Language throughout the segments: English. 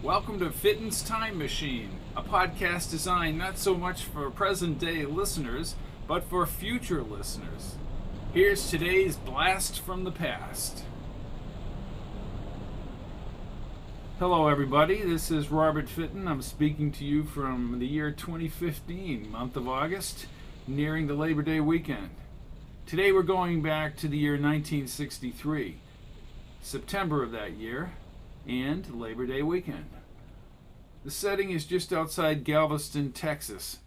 Welcome to Fitton's Time Machine, a podcast designed not so much for present-day listeners, but for future listeners. Here's today's blast from the past. Hello everybody, this is Robert Fitton. I'm speaking to you from the year 2015, month of August, nearing the Labor Day weekend. Today we're going back to the year 1963, September of that year, and Labor Day weekend. The setting is just outside Galveston, Texas,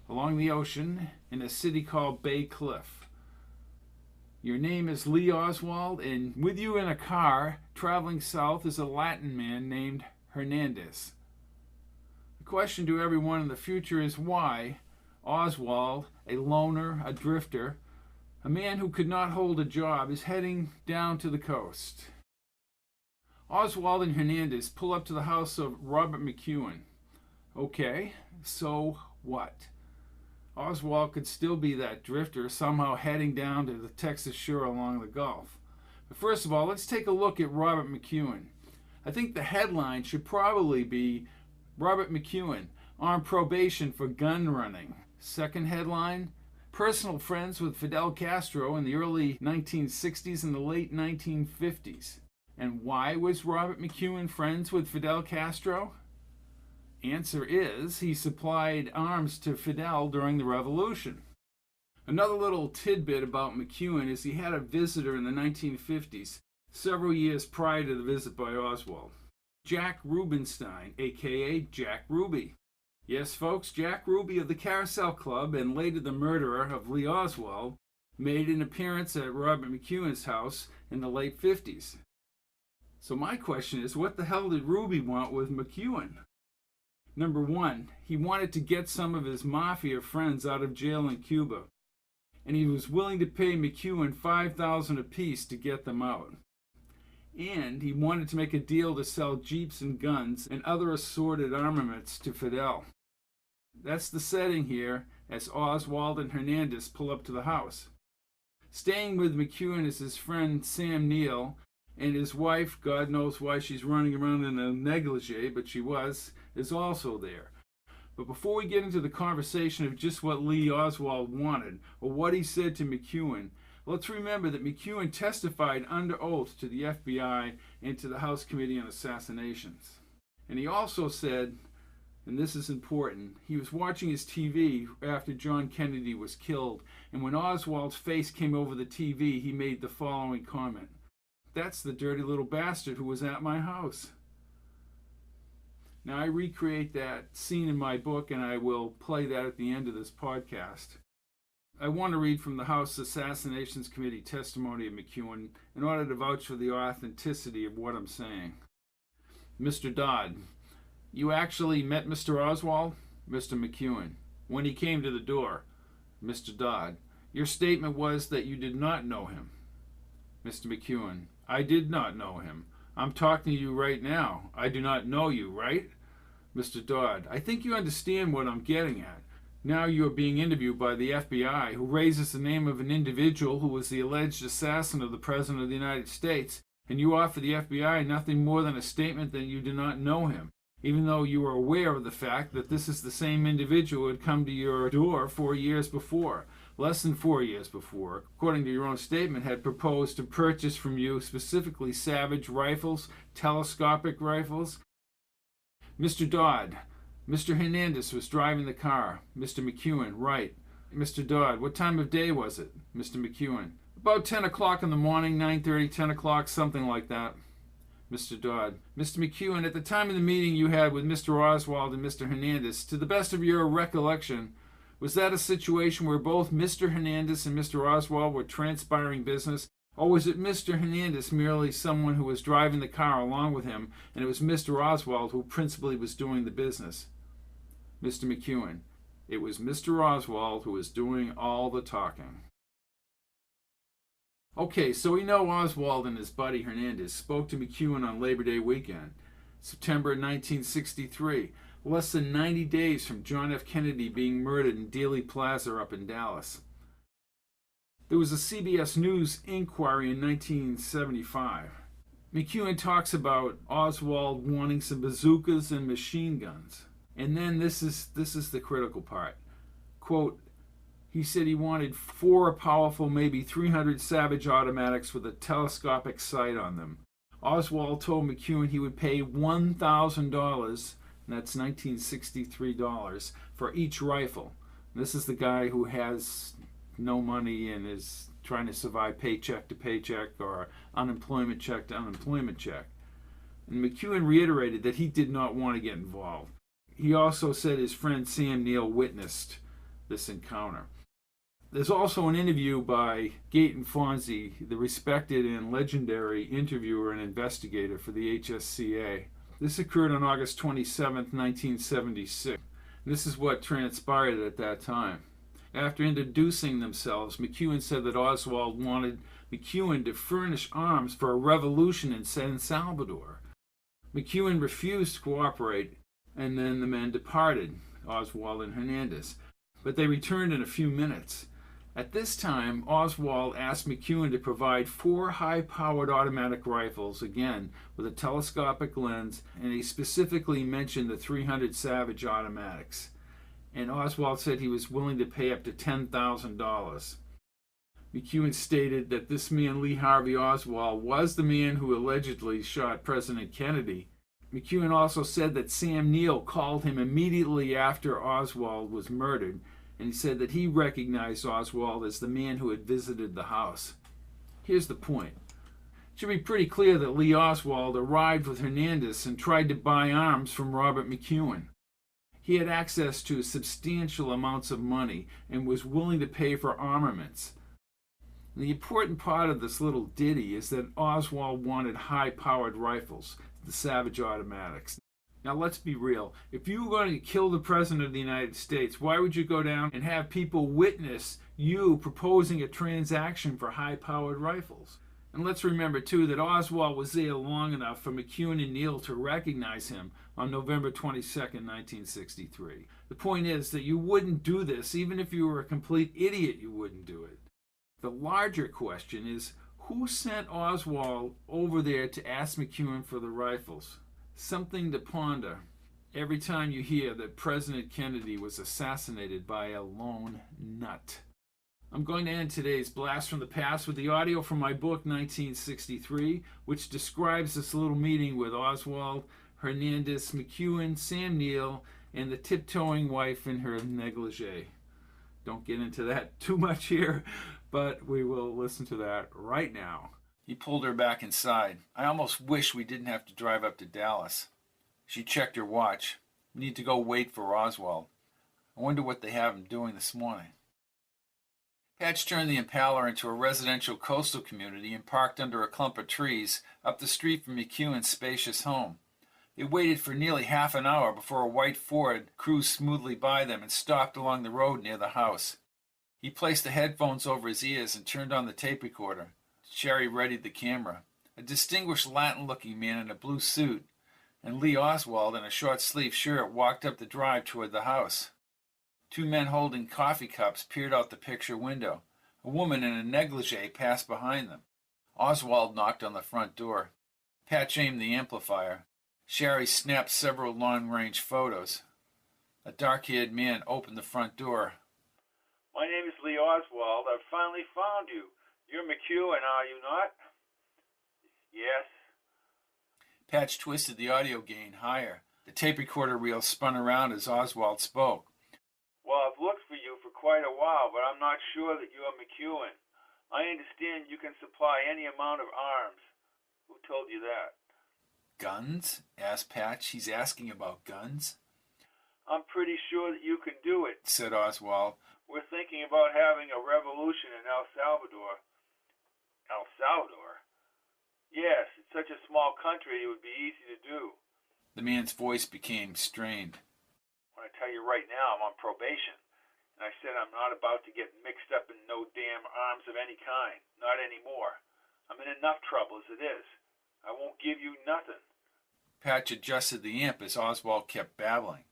along the ocean in a city called Bay Cliff. Your name is Lee Oswald, and with you in a car traveling south is a Latin man named Hernandez. The question to everyone in the future is why Oswald, a loner, a drifter, a man who could not hold a job, is heading down to the coast. Oswald and Hernandez pull up to the house of Robert McEwen. Okay, so what? Oswald could still be that drifter, somehow heading down to the Texas shore along the Gulf. But first of all, let's take a look at Robert McEwen. I think the headline should probably be Robert McEwen on probation for gun running. Second headline, personal friends with Fidel Castro in the early 1960s and the late 1950s. And why was Robert McEwen friends with Fidel Castro? Answer is, he supplied arms to Fidel during the revolution. Another little tidbit about McEwen is he had a visitor in the 1950s, several years prior to the visit by Oswald. Jack Rubenstein, aka Jack Ruby. Yes, folks, Jack Ruby of the Carousel Club and later the murderer of Lee Oswald made an appearance at Robert McEwen's house in the late 50s. So my question is, what the hell did Ruby want with McEwen? Number one, he wanted to get some of his mafia friends out of jail in Cuba, and he was willing to pay McEwen $5,000 apiece to get them out. And he wanted to make a deal to sell jeeps and guns and other assorted armaments to Fidel. That's the setting here as Oswald and Hernandez pull up to the house. Staying with McEwen is his friend Sam Neill, and his wife, God knows why she's running around in a negligee, but she was, is also there. But before we get into the conversation of just what Lee Oswald wanted, or what he said to McEwen, let's remember that McEwen testified under oath to the FBI and to the House Committee on Assassinations. And he also said, and this is important, he was watching his TV after John Kennedy was killed, and when Oswald's face came over the TV, he made the following comment. That's the dirty little bastard who was at my house. Now I recreate that scene in my book and I will play that at the end of this podcast. I want to read from the House Assassinations Committee testimony of McEwen in order to vouch for the authenticity of what I'm saying. Mr. Dodd, you actually met Mr. Oswald? Mr. McEwen, when he came to the door. Mr. Dodd, your statement was that you did not know him. Mr. McEwen, I did not know him. I'm talking to you right now. I do not know you, right? Mr. Dodd, I think you understand what I'm getting at. Now you are being interviewed by the FBI, who raises the name of an individual who was the alleged assassin of the President of the United States, and you offer the FBI nothing more than a statement that you do not know him, even though you are aware of the fact that this is the same individual who had come to your door 4 years before. Less than 4 years before, according to your own statement, had proposed to purchase from you specifically Savage rifles, telescopic rifles. Mr. Dodd, Mr. Hernandez was driving the car. Mr. McEwen, right. Mr. Dodd, what time of day was it? Mr. McEwen, about 10 o'clock in the morning, 9:30, 10 o'clock, something like that. Mr. Dodd, Mr. McEwen, at the time of the meeting you had with Mr. Oswald and Mr. Hernandez, to the best of your recollection, was that a situation where both Mr. Hernandez and Mr. Oswald were transpiring business, or was it Mr. Hernandez merely someone who was driving the car along with him, and it was Mr. Oswald who principally was doing the business? Mr. McEwen, it was Mr. Oswald who was doing all the talking. Okay, so we know Oswald and his buddy Hernandez spoke to McEwen on Labor Day weekend, September 1963. Less than 90 days from John F. Kennedy being murdered in Dealey Plaza up in Dallas. There was a CBS News inquiry in 1975. McEwen talks about Oswald wanting some bazookas and machine guns. And then this is the critical part. Quote, he said he wanted 4 powerful, maybe 300 Savage automatics with a telescopic sight on them. Oswald told McEwen he would pay $1,000, and that's $1963, for each rifle. This is the guy who has no money and is trying to survive paycheck to paycheck or unemployment check to unemployment check. And McEwen reiterated that he did not want to get involved. He also said his friend Sam Neill witnessed this encounter. There's also an interview by Gaten Fonzie, the respected and legendary interviewer and investigator for the HSCA. This occurred on August 27, 1976. This is what transpired at that time. After introducing themselves, McEwen said that Oswald wanted McEwen to furnish arms for a revolution in San Salvador. McEwen refused to cooperate, and then the men departed, Oswald and Hernandez. But they returned in a few minutes. At this time, Oswald asked McEwen to provide 4 high-powered automatic rifles, again with a telescopic lens, and he specifically mentioned the 300 Savage automatics. And Oswald said he was willing to pay up to $10,000. McEwen stated that this man, Lee Harvey Oswald, was the man who allegedly shot President Kennedy. McEwen also said that Sam Neill called him immediately after Oswald was murdered, and he said that he recognized Oswald as the man who had visited the house. Here's the point. It should be pretty clear that Lee Oswald arrived with Hernandez and tried to buy arms from Robert McEwen. He had access to substantial amounts of money and was willing to pay for armaments. The important part of this little ditty is that Oswald wanted high-powered rifles, the Savage automatics. Now let's be real. If you were going to kill the President of the United States, why would you go down and have people witness you proposing a transaction for high-powered rifles? And let's remember, too, that Oswald was there long enough for McEwen and Neill to recognize him on November 22, 1963. The point is that you wouldn't do this. Even if you were a complete idiot, you wouldn't do it. The larger question is, who sent Oswald over there to ask McEwen for the rifles? Something to ponder every time you hear that President Kennedy was assassinated by a lone nut. I'm going to end today's Blast from the Past with the audio from my book 1963, which describes this little meeting with Oswald, Hernandez, McEwen, Sam Neill, and the tiptoeing wife in her negligee. Don't get into that too much here, but we will listen to that right now. He pulled her back inside. I almost wish we didn't have to drive up to Dallas. She checked her watch. We need to go wait for Oswald. I wonder what they have him doing this morning. Patch turned the Impala into a residential coastal community and parked under a clump of trees up the street from McEwen's spacious home. They waited for nearly half an hour before a white Ford cruised smoothly by them and stopped along the road near the house. He placed the headphones over his ears and turned on the tape recorder. Sherry readied the camera. A distinguished Latin-looking man in a blue suit and Lee Oswald in a short-sleeved shirt walked up the drive toward the house. 2 men holding coffee cups peered out the picture window. A woman in a negligee passed behind them. Oswald knocked on the front door. Patch aimed the amplifier. Sherry snapped several long-range photos. A dark-haired man opened the front door. "My name is Lee Oswald. I've finally found you. You're McEwen, are you not?" "Yes." Patch twisted the audio gain higher. The tape recorder reel spun around as Oswald spoke. "Well, I've looked for you for quite a while, but I'm not sure that you're McEwen. I understand you can supply any amount of arms. Who told you that?" "Guns?" asked Patch. He's asking about guns. "I'm pretty sure that you can do it," said Oswald. "We're thinking about having a revolution in El Salvador." "El Salvador?" "Yes, it's such a small country it would be easy to do." The man's voice became strained. "I want to tell you right now I'm on probation, and I said I'm not about to get mixed up in no damn arms of any kind. Not anymore. I'm in enough trouble as it is. I won't give you nothing." Patch adjusted the amp as Oswald kept babbling.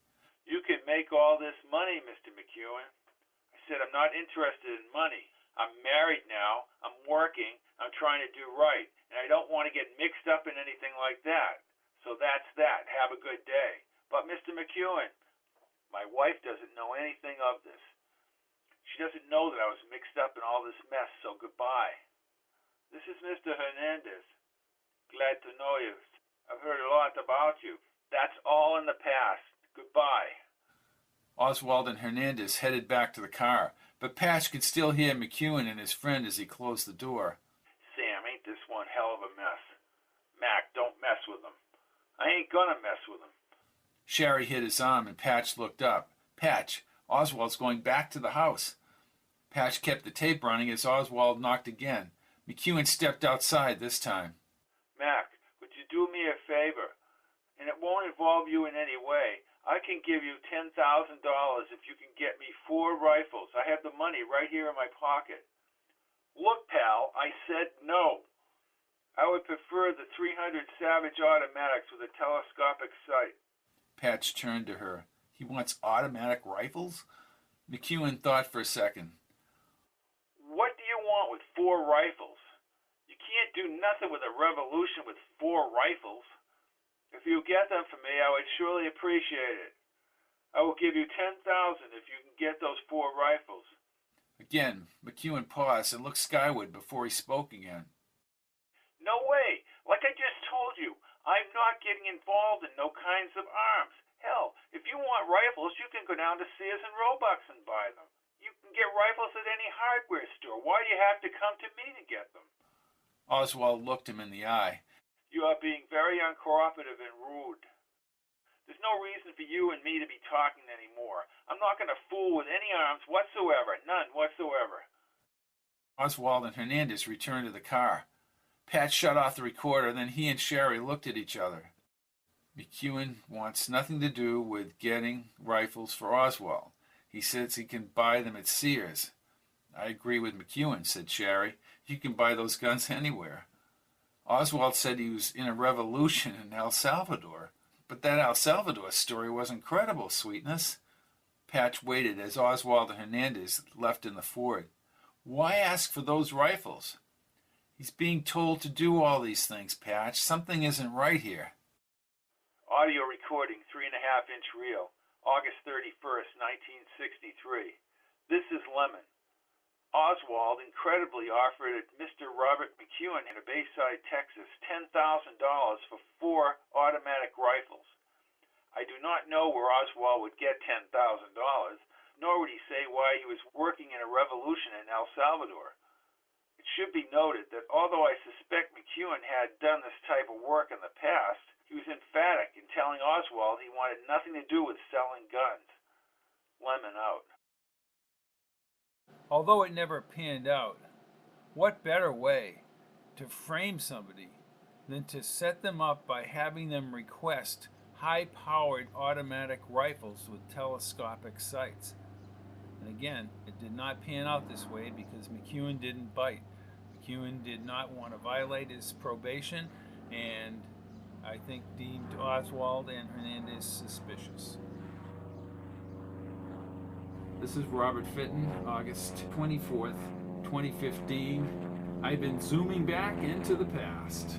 "You can make all this money, Mr. McEwen." I said I'm not interested in money. I'm married now. I'm working. I'm trying to do right, and I don't want to get mixed up in anything like that. So that's that. Have a good day. But Mr. McEwen, my wife doesn't know anything of this. She doesn't know that I was mixed up in all this mess, so goodbye. This is Mr. Hernandez. Glad to know you. I've heard a lot about you. That's all in the past. Goodbye. Oswald and Hernandez headed back to the car, but Patch could still hear McEwen and his friend as he closed the door. Sam, ain't this one hell of a mess? Mac, don't mess with him. I ain't gonna mess with him. Sherry hit his arm and Patch looked up. Patch, Oswald's going back to the house. Patch kept the tape running as Oswald knocked again. McEwen stepped outside this time. Mac, would you do me a favor? And it won't involve you in any way. I can give you $10,000 if you can get me 4 rifles. I have the money right here in my pocket. Look, pal, I said no. I would prefer the 300 Savage automatics with a telescopic sight. Patch turned to her. He wants automatic rifles? McEwen thought for a second. What do you want with 4 rifles? You can't do nothing with a revolution with 4 rifles. If you get them for me, I would surely appreciate it. I will give you $10,000 if you can get those 4 rifles. Again, McEwen paused and looked skyward before he spoke again. No way! Like I just told you, I'm not getting involved in no kinds of arms. Hell, if you want rifles, you can go down to Sears and Roebuck's and buy them. You can get rifles at any hardware store. Why do you have to come to me to get them? Oswald looked him in the eye. You are being very uncooperative and rude. There's no reason for you and me to be talking anymore. I'm not going to fool with any arms whatsoever. None whatsoever. Oswald and Hernandez returned to the car. Pat shut off the recorder, then he and Sherry looked at each other. McEwen wants nothing to do with getting rifles for Oswald. He says he can buy them at Sears. I agree with McEwen, said Sherry. You can buy those guns anywhere. Oswald said he was in a revolution in El Salvador. But that El Salvador story was incredible, Sweetness. Patch waited as Oswald and Hernandez left in the Ford. Why ask for those rifles? He's being told to do all these things, Patch. Something isn't right here. Audio recording, 3.5-inch reel, August 31st, 1963. This is Lemon. Oswald incredibly offered Mr. Robert McEwen in Bayside, Texas, $10,000 for 4 automatic rifles. I do not know where Oswald would get $10,000, nor would he say why he was working in a revolution in El Salvador. It should be noted that although I suspect McEwen had done this type of work in the past, he was emphatic in telling Oswald he wanted nothing to do with selling guns. Lemon out. Although it never panned out, what better way to frame somebody than to set them up by having them request high-powered automatic rifles with telescopic sights? And again, it did not pan out this way because McEwen didn't bite. McEwen did not want to violate his probation, and I think deemed Oswald and Hernandez suspicious. This is Robert Fitton, August 24th, 2015. I've been zooming back into the past.